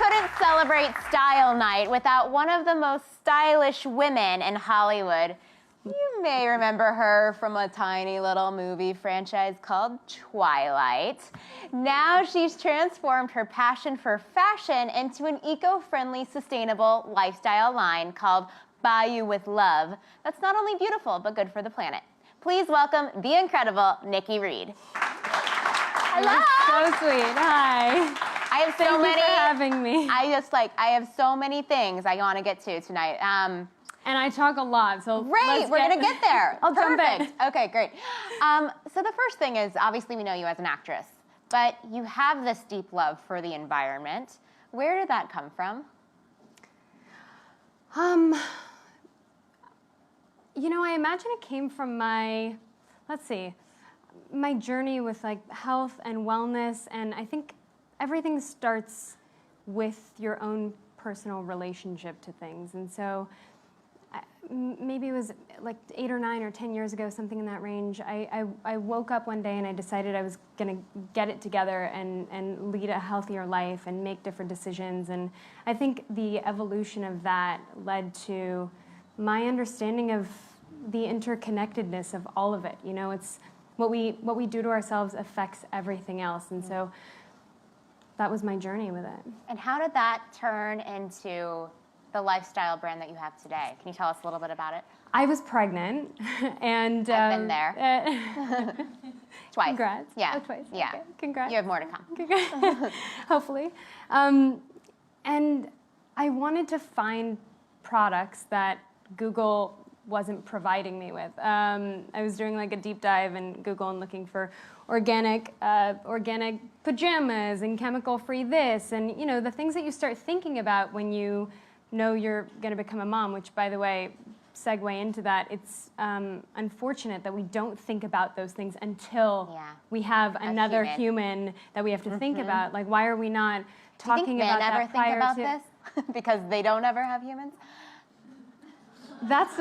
couldn't celebrate Style Night without one of the most stylish women in Hollywood. You may remember her from a tiny little movie franchise called Twilight. Now she's transformed her passion for fashion into an eco-friendly, sustainable lifestyle line called Bayou with Love. That's not only beautiful, but good for the planet. Please welcome the incredible Nikki Reed. Hello. So sweet. Hi. I have so many. Thank you for having me. I have so many things I want to get to tonight. And I talk a lot, so great. We're gonna get there. I'll jump in. Okay, great. So the first thing is, obviously we know you as an actress, but you have this deep love for the environment. Where did that come from? You know, I imagine it came from my, my journey with like health and wellness, and I think everything starts with your own personal relationship to things. And so maybe it was like 8 or 9 or 10 years ago, something in that range, I woke up one day and I decided I was gonna get it together and lead a healthier life and make different decisions. And I think the evolution of that led to my understanding of the interconnectedness of all of it. You know, it's what we do to ourselves affects everything else. And so that was my journey with it. And how did that turn into the lifestyle brand that you have today? Can you tell us a little bit about it? I was pregnant, and I've been there. Twice. Congrats. Yeah. Oh, twice. Yeah. Okay. Congrats. You have more to come. Congrats. Hopefully. And I wanted to find products that Google wasn't providing me with. I was doing like a deep dive in Google and looking for organic pajamas and chemical-free this, and you know, the things that you start thinking about when you know you're going to become a mom, which, by the way, segue into that, it's unfortunate that we don't think about those things until we have another human that we have to think about. Like, why are we not talking about that prior to? Do you think men ever think about this? Because they don't ever have humans? That's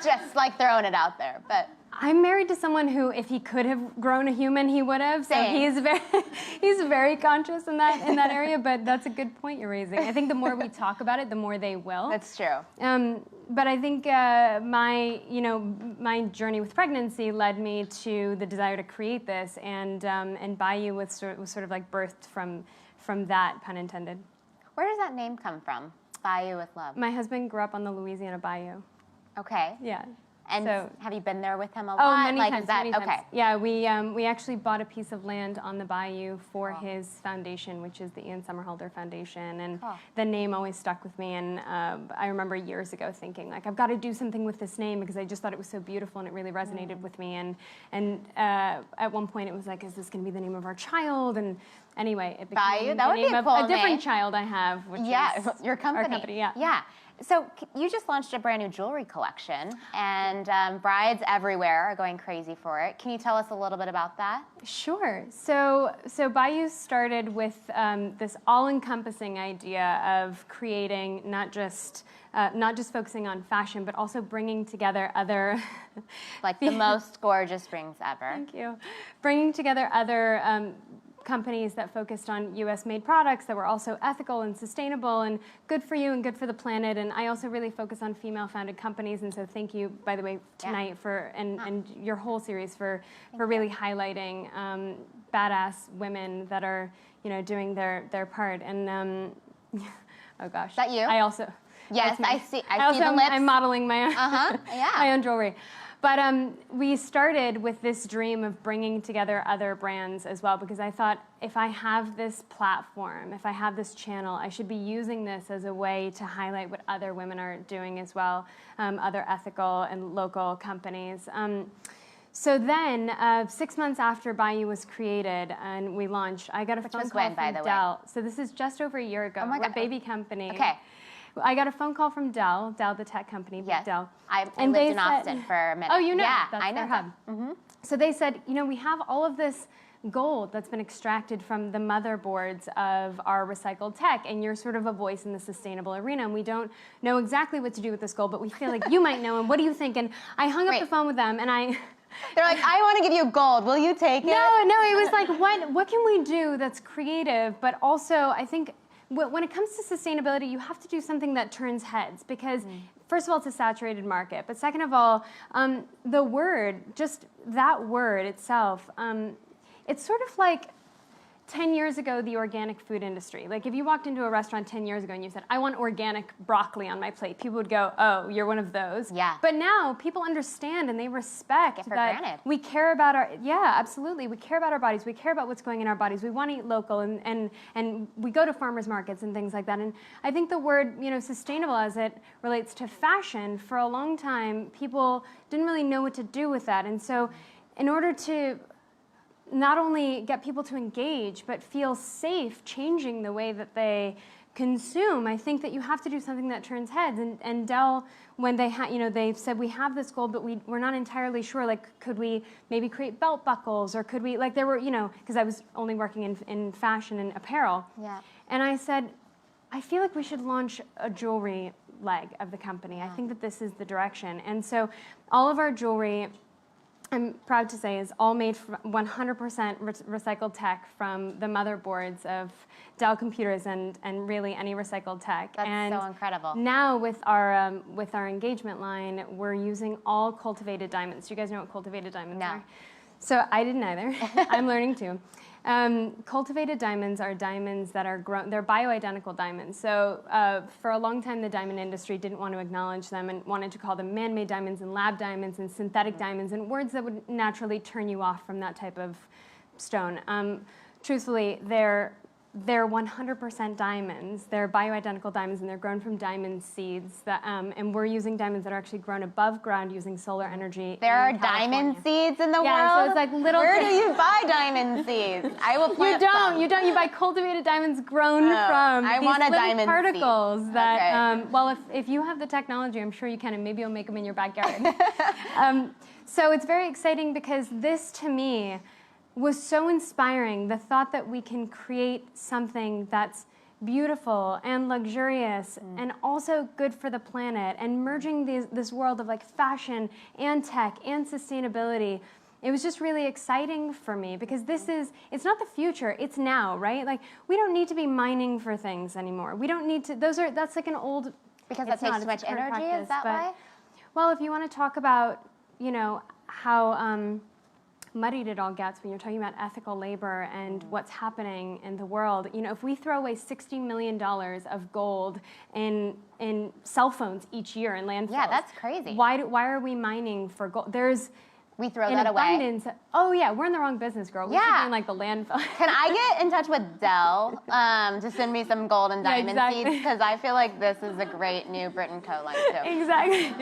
just like throwing it out there, but I'm married to someone who, if he could have grown a human, he would have. So he's very conscious in that area. But that's a good point you're raising. I think the more we talk about it, the more they will. That's true. But I think my journey with pregnancy led me to the desire to create this, and Bayou was sort of like birthed from that, pun intended. Where does that name come from? Bayou with Love. My husband grew up on the Louisiana Bayou. Okay. Yeah. And so, have you been there with him a lot? Oh, many times. Many times. Yeah, we actually bought a piece of land on the bayou for his foundation, which is the Ian Somerhalder Foundation, and the name always stuck with me. And I remember years ago thinking, like, I've got to do something with this name because I just thought it was so beautiful and it really resonated with me. And at one point it was like, is this going to be the name of our child? And anyway, it became Bayou? That the would name be a of cool a different name. child I have, which is your company. Our company. Yeah. Yeah. So you just launched a brand new jewelry collection, and brides everywhere are going crazy for it. Can you tell us a little bit about that? Sure. So Bayou started with this all-encompassing idea of creating not just focusing on fashion, but also bringing together other like the most gorgeous rings ever. Thank you. Bringing together other companies that focused on US-made products that were also ethical and sustainable and good for you and good for the planet. And I also really focus on female-founded companies. And so thank you, by the way, tonight for and your whole series for really highlighting badass women that are doing their part. And oh gosh, is that you? I also I see the lips. I'm modeling my own my own jewelry. But we started with this dream of bringing together other brands as well, because I thought, if I have this platform, if I have this channel, I should be using this as a way to highlight what other women are doing as well, other ethical and local companies. So then, 6 months after Bayou was created and we launched, I got a phone call from Dell. So this is just over a year ago. Oh my God. We're a baby company. Okay. I got a phone call from Dell, the tech company, yes. Dell. I lived in Austin for a minute. Oh, you know? Yeah, that's I know their hub. So they said, we have all of this gold that's been extracted from the motherboards of our recycled tech, and you're sort of a voice in the sustainable arena, and we don't know exactly what to do with this gold, but we feel like you might know, and what do you think? And I hung up the phone with them, and They're like, I want to give you gold. Will you take it? No, it was like, what can we do that's creative, but also I think when it comes to sustainability, you have to do something that turns heads because first of all, it's a saturated market, but second of all, the word, just that word itself, it's sort of like 10 years ago, the organic food industry. Like if you walked into a restaurant 10 years ago and you said, I want organic broccoli on my plate, people would go, oh, you're one of those. Yeah. But now people understand and they respect for that granted. we care about our, yeah, absolutely. We care about our bodies. We care about what's going in our bodies. We want to eat local and we go to farmers markets and things like that. And I think the word, sustainable as it relates to fashion, for a long time, people didn't really know what to do with that. And so in order to not only get people to engage, but feel safe changing the way that they consume, I think that you have to do something that turns heads. And Dell, when they said we have this goal, but we're not entirely sure. Like, could we maybe create belt buckles, or could we? Like, there were, because I was only working in fashion and apparel. Yeah. And I said, I feel like we should launch a jewelry leg of the company. I think that this is the direction. And so, all of our jewelry, I'm proud to say, is all made from 100% recycled tech from the motherboards of Dell computers and really any recycled tech. That's so incredible. Now with our engagement line, we're using all cultivated diamonds. Do you guys know what cultivated diamonds are? So I didn't either. I'm learning too. Cultivated diamonds are diamonds that are grown, they're bioidentical diamonds. So for a long time, the diamond industry didn't want to acknowledge them and wanted to call them man-made diamonds and lab diamonds and synthetic diamonds and words that would naturally turn you off from that type of stone. Truthfully, they're 100% diamonds. They're bioidentical diamonds, and they're grown from diamond seeds. And we're using diamonds that are actually grown above ground using solar energy. There are diamond seeds in the world? Yeah, so it's like little. Where do you buy diamond seeds? I will plant some. You don't. You buy cultivated diamonds grown from I these want a little diamond particles seed. that. Okay. Well, if you have the technology, I'm sure you can, and maybe you'll make them in your backyard. So it's very exciting because this, to me, was so inspiring. The thought that we can create something that's beautiful and luxurious and also good for the planet, and merging this world of like fashion and tech and sustainability. It was just really exciting for me because it's not the future, it's now, right? Like, we don't need to be mining for things anymore. We don't need to, that's like an old. Because that takes too much energy, practice, is that why? Well, if you want to talk about, how muddied it all gets when you're talking about ethical labor and what's happening in the world. If we throw away $60 million of gold in cell phones each year in landfills. Yeah, that's crazy. Why are we mining for gold? We throw in that abundance. away. Oh yeah, we're in the wrong business, girl. We should be in like the landfill. Can I get in touch with Dell to send me some gold and diamond seeds? Because I feel like this is a great new Brit & Co line too. Exactly.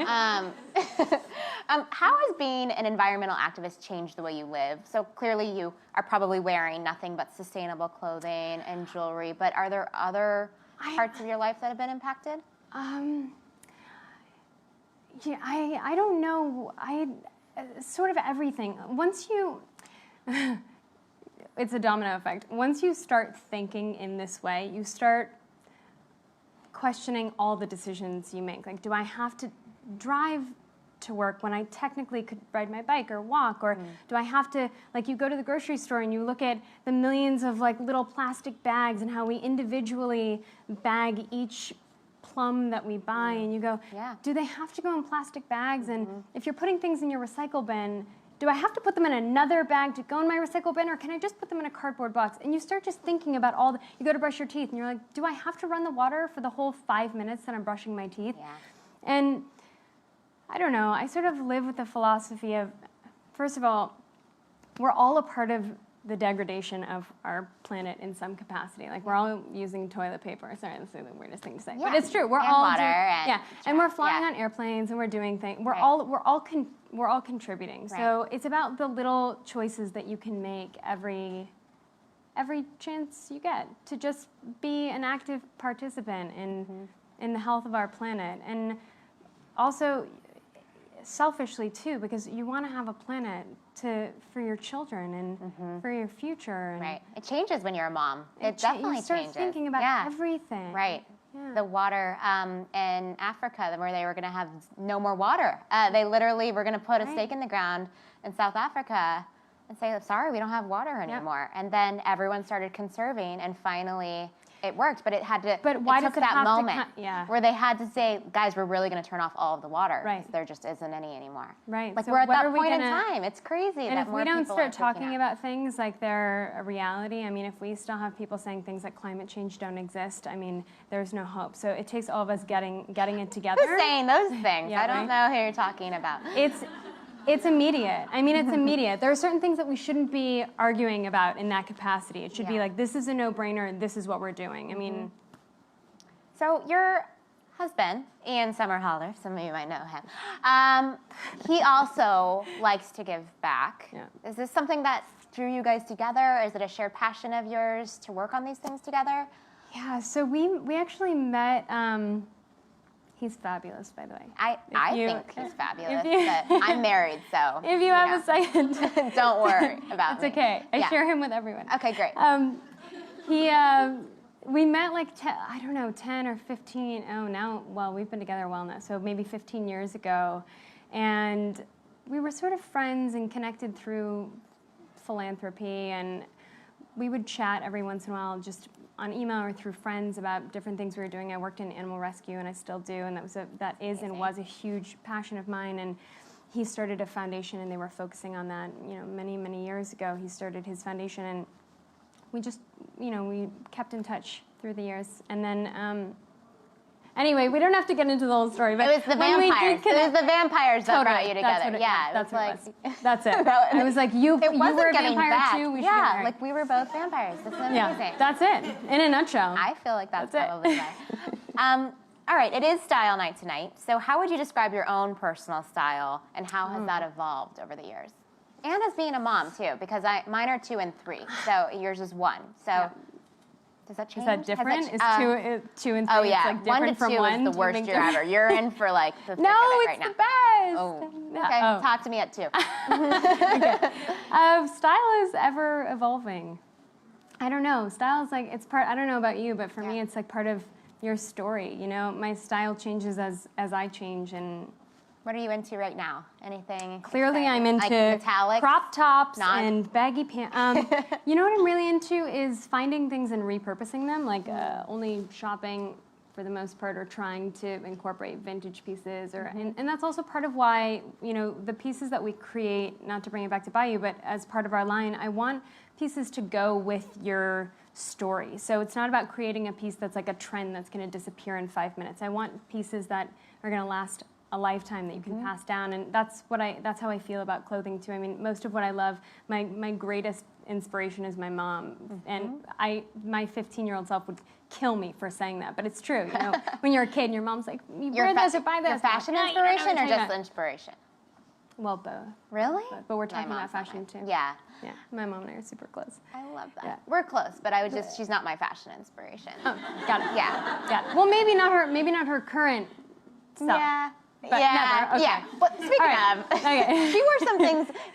How has being an environmental activist changed the way you live? So clearly you are probably wearing nothing but sustainable clothing and jewelry, but are there other parts of your life that have been impacted? Yeah, I don't know. Sort of everything. Once you, it's a domino effect. Once you start thinking in this way, you start questioning all the decisions you make. Like, do I have to drive to work when I technically could ride my bike or walk? Or do I have to, like, you go to the grocery store and you look at the millions of like little plastic bags and how we individually bag each plum that we buy, and you go, do they have to go in plastic bags? And if you're putting things in your recycle bin, do I have to put them in another bag to go in my recycle bin, or can I just put them in a cardboard box? And you start just thinking about you go to brush your teeth and you're like, do I have to run the water for the whole 5 minutes that I'm brushing my teeth? Yeah. And I don't know, I sort of live with the philosophy of, first of all, we're all a part of the degradation of our planet in some capacity. Like, we're all using toilet paper. Sorry, that's the weirdest thing to say, but it's true. We're all water and we're flying on airplanes and we're doing things. We're all contributing. So it's about the little choices that you can make every chance you get to just be an active participant in the health of our planet, and also selfishly too, because you want to have a planet for your children and for your future. And right. It changes when you're a mom. It definitely you start changes. Thinking about everything. Right. the water in Africa, where they were going to have no more water. They literally were going to put a stake in the ground in South Africa and say, sorry, we don't have water anymore. And then everyone started conserving, and finally it worked. But it had to. But why it took does it that have moment to where they had to say, guys, we're really going to turn off all of the water. Right. There just isn't any anymore. Right. Like so we're at what that are we point in gonna, time. It's crazy. And that if more we don't people start are freaking talking out. about things like they're a reality, I mean, if we still have people saying things like climate change don't exist, I mean, there's no hope. So it takes all of us getting it together. Who's saying those things? Yeah, I don't know who you're talking about. It's immediate. I mean, it's immediate. There are certain things that we shouldn't be arguing about in that capacity. It should be like, this is a no-brainer, and this is what we're doing. I mean... So your husband, Ian Somerhalder, some of you might know him, he also likes to give back. Yeah. Is this something that drew you guys together? Is it a shared passion of yours to work on these things together? Yeah, so we actually met... he's fabulous, by the way. I think he's fabulous, but I'm married, so... If you have a second... Don't worry about me. It's okay. I share him with everyone. Okay, great. We met like, I don't know, 10 or 15, well, we've been together a while now, so maybe 15 years ago. And we were sort of friends and connected through philanthropy, and we would chat every once in a while just on email or through friends about different things we were doing. I worked in animal rescue, and I still do, and that is and was a huge passion of mine. And he started a foundation, and they were focusing on that, many, many years ago. He started his foundation, and we just, we kept in touch through the years. And then, anyway, we don't have to get into the whole story. But it was the vampires. It was the vampires that brought you together. That's it. I was like, you were a vampire too. We should get married. Like we were both vampires. This is amazing. Yeah, that's it. In a nutshell. I feel like that's probably right. All right, it is style night tonight. So how would you describe your own personal style, and how has that evolved over the years? And as being a mom too, because mine are 2 and 3, so yours is 1. So does that change? Is that different? Is 2 and 3? Oh yeah, like 1 to 2 is the worst year ever. You're in for like the thick of it right now. No, it's the best. Oh, okay. Talk to me at 2. Okay. Style is ever evolving. I don't know. Style is like I don't know about you, but for me, it's like part of your story. My style changes as I change. And what are you into right now? Anything? Clearly, I'm into metallic, crop tops and baggy pants. You know what I'm really into is finding things and repurposing them, like only shopping for the most part, or trying to incorporate vintage pieces. And that's also part of why, the pieces that we create, not to bring it back to Bayou, but as part of our line, I want pieces to go with your story. So it's not about creating a piece that's like a trend that's going to disappear in 5 minutes. I want pieces that are going to last a lifetime, that you can pass down, and that's how I feel about clothing too. I mean, most of what I love, my greatest inspiration is my mom, and my 15-year-old self would kill me for saying that, but it's true. When you're a kid and your mom's like, you wear this or buy this. Your fashion inspiration or just inspiration? Well, both. Really? But we're talking about fashion too. Yeah. Yeah. My mom and I are super close. I love that. Yeah. We're close, but she's not my fashion inspiration. Oh, got it. Yeah. Got it. Well, maybe not her current stuff. Yeah. But never. Okay. Yeah. But speaking of, okay.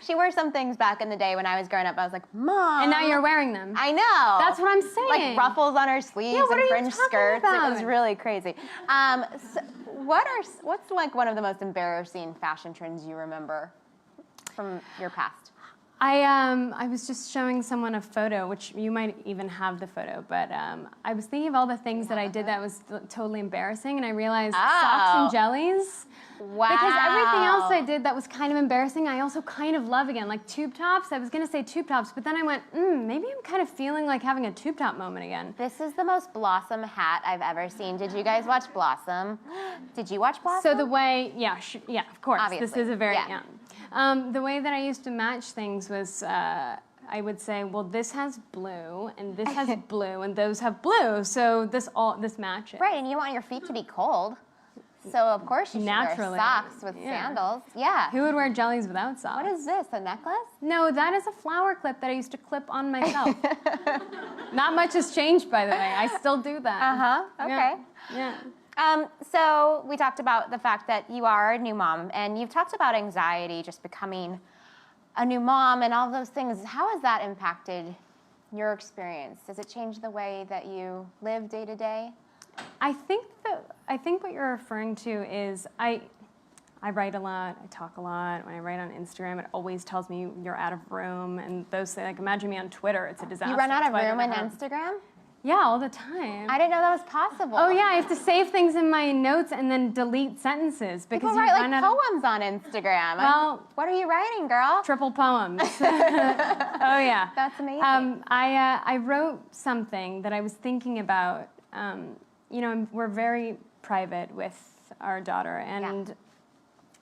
she wore some things back in the day when I was growing up. I was like, Mom. And now you're wearing them. I know. That's what I'm saying. Like ruffles on her sleeves and fringe skirts. About? It was really crazy. So what's like one of the most embarrassing fashion trends you remember from your past? I was just showing someone a photo, which you might even have the photo, but I was thinking of all the things that I did that was totally embarrassing, and I realized socks and jellies. Wow. Because everything else I did that was kind of embarrassing, I also kind of love again. Like tube tops, I was going to say tube tops, but then I went, maybe I'm kind of feeling like having a tube top moment again. This is the most Blossom hat I've ever seen. Did you guys watch Blossom? Did you watch Blossom? So the way, yeah, of course. Obviously. This is a very, the way that I used to match things was I would say, well, this has blue, and this has blue, and those have blue, so this matches. Right, and you want your feet to be cold. So, of course, you should wear socks with sandals. Yeah. Who would wear jellies without socks? What is this, a necklace? No, that is a flower clip that I used to clip on myself. Not much has changed, by the way. I still do that. Okay. Yeah. So we talked about the fact that you are a new mom, and you've talked about anxiety, just becoming a new mom and all those things. How has that impacted your experience? Does it change the way that you live day to day? I think what you're referring to is I write a lot, I talk a lot. When I write on Instagram, it always tells me you're out of room and those things. Like imagine me on Twitter, it's a disaster. You run out of room in Instagram? Yeah, all the time. I didn't know that was possible. Oh yeah, I have to save things in my notes and then delete sentences because People write like poems on Instagram. Well, what are you writing, girl? Triple poems. Oh yeah. That's amazing. I wrote something that I was thinking about. We're very private with our daughter, and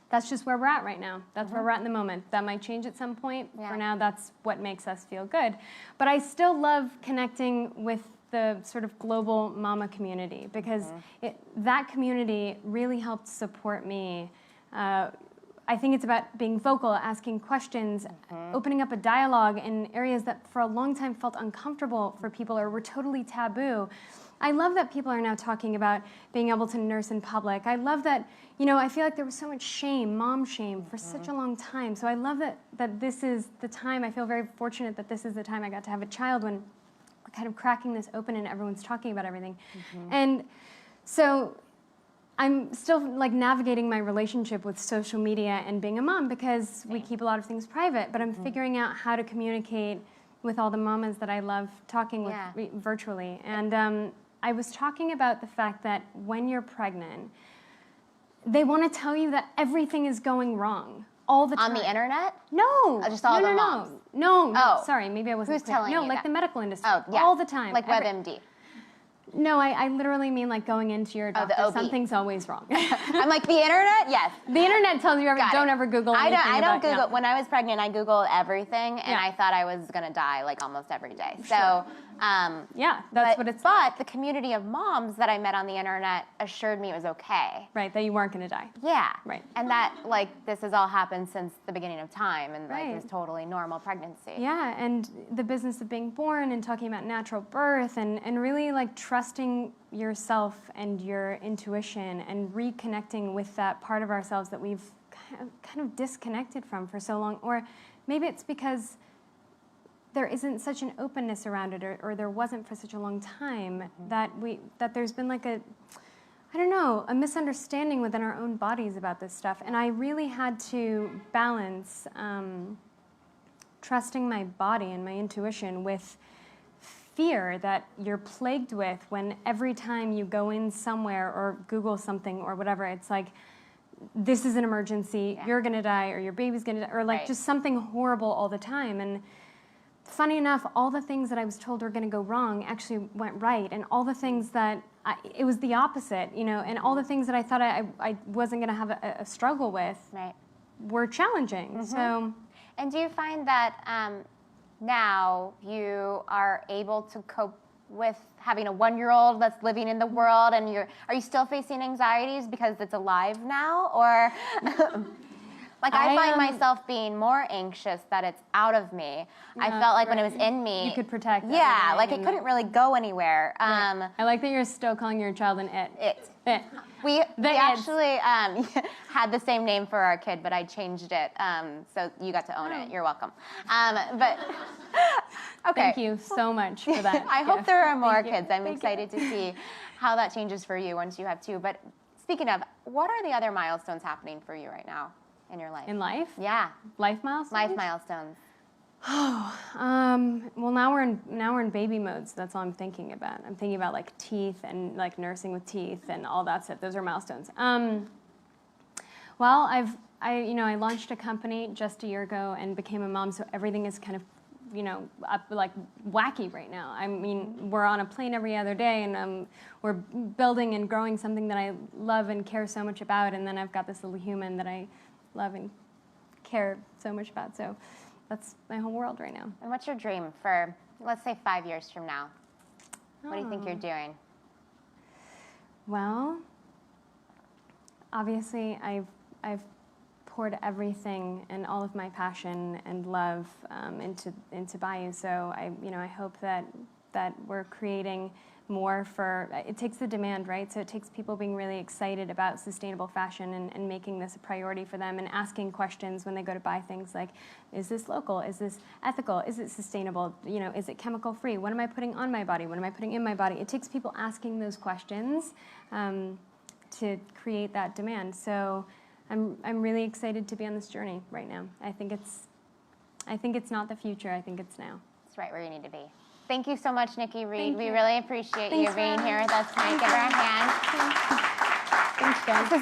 that's just where we're at right now. That's where we're at in the moment. That might change at some point. For now, that's what makes us feel good. But I still love connecting with the sort of global mama community because that community really helped support me. I think it's about being vocal, asking questions, opening up a dialogue in areas that for a long time felt uncomfortable for people or were totally taboo. I love that people are now talking about being able to nurse in public. I love that, I feel like there was so much shame, mom shame, for such a long time. So I love that this is the time. I feel very fortunate that this is the time I got to have a child when we're kind of cracking this open and everyone's talking about everything. And so I'm still like navigating my relationship with social media and being a mom because we keep a lot of things private, but I'm figuring out how to communicate with all the mamas that I love talking with virtually. And I was talking about the fact that when you're pregnant, they want to tell you that everything is going wrong all the time. On the internet? No. Just all the moms? No. Sorry, maybe I wasn't Who's clear. telling you No, like that? the medical industry. Oh, yeah. All the time. Like WebMD. No, I literally mean like going into your doctor. the OB. Something's always wrong. I'm like, the internet? Yes. The internet tells you don't ever Google anything. I don't Google. No. When I was pregnant, I Googled everything, and I thought I was going to die like almost every day. So, that's what it's. But the community of moms that I met on the internet assured me it was okay. Right, that you weren't going to die. Yeah. Right. And that this has all happened since the beginning of time, and Right. this totally normal pregnancy. Yeah, and the business of being born and talking about natural birth and really like trusting yourself and your intuition and reconnecting with that part of ourselves that we've kind of disconnected from for so long. Or maybe it's because there isn't such an openness around it, or there wasn't for such a long time that there's been like a misunderstanding within our own bodies about this stuff. And I really had to balance trusting my body and my intuition with fear that you're plagued with when every time you go in somewhere or Google something or whatever, it's like, this is an emergency, you're gonna die, or your baby's gonna die, or like just something horrible all the time. And funny enough, all the things that I was told were gonna go wrong actually went right, and all the things that, it was the opposite, and all the things that I thought I wasn't gonna have a struggle with were challenging, so. And do you find that now you are able to cope with having a 1-year-old that's living in the world, and are you still facing anxieties because it's alive now, or I find myself being more anxious that it's out of me. I felt like when it was in me, you could protect. Yeah, like it couldn't really go anywhere. I like that you're still calling your child an it. It. We actually had the same name for our kid, but I changed it, so you got to own it. You're welcome. But okay. Thank you so much for that. I hope there are more kids. I'm excited to see how that changes for you once you have 2. But speaking of, what are the other milestones happening for you right now in your life? In life? Yeah. Life milestones? Life milestones. Well, now we're in baby mode, so that's all I'm thinking about. I'm thinking about like teeth and like nursing with teeth and all that stuff. Those are milestones. Well, I launched a company just a year ago and became a mom, so everything is kind of, up like wacky right now. I mean, we're on a plane every other day, and we're building and growing something that I love and care so much about, and then I've got this little human that I love and care so much about. So that's my whole world right now. And what's your dream for, let's say, 5 years from now? What do you think you're doing? Well, obviously, I've poured everything and all of my passion and love into Bayou. So I hope that we're creating more for, it takes the demand, right? So it takes people being really excited about sustainable fashion and making this a priority for them and asking questions when they go to buy things like, is this local? Is this ethical? Is it sustainable? You know, is it chemical free? What am I putting on my body? What am I putting in my body? It takes people asking those questions to create that demand. So I'm really excited to be on this journey right now. I think it's not the future. I think it's now. It's right where you need to be. Thank you so much, Nikki Reed. Thank We you. really appreciate Thanks you for being having here me. with us tonight. Give her a hand. Thanks, guys. This has been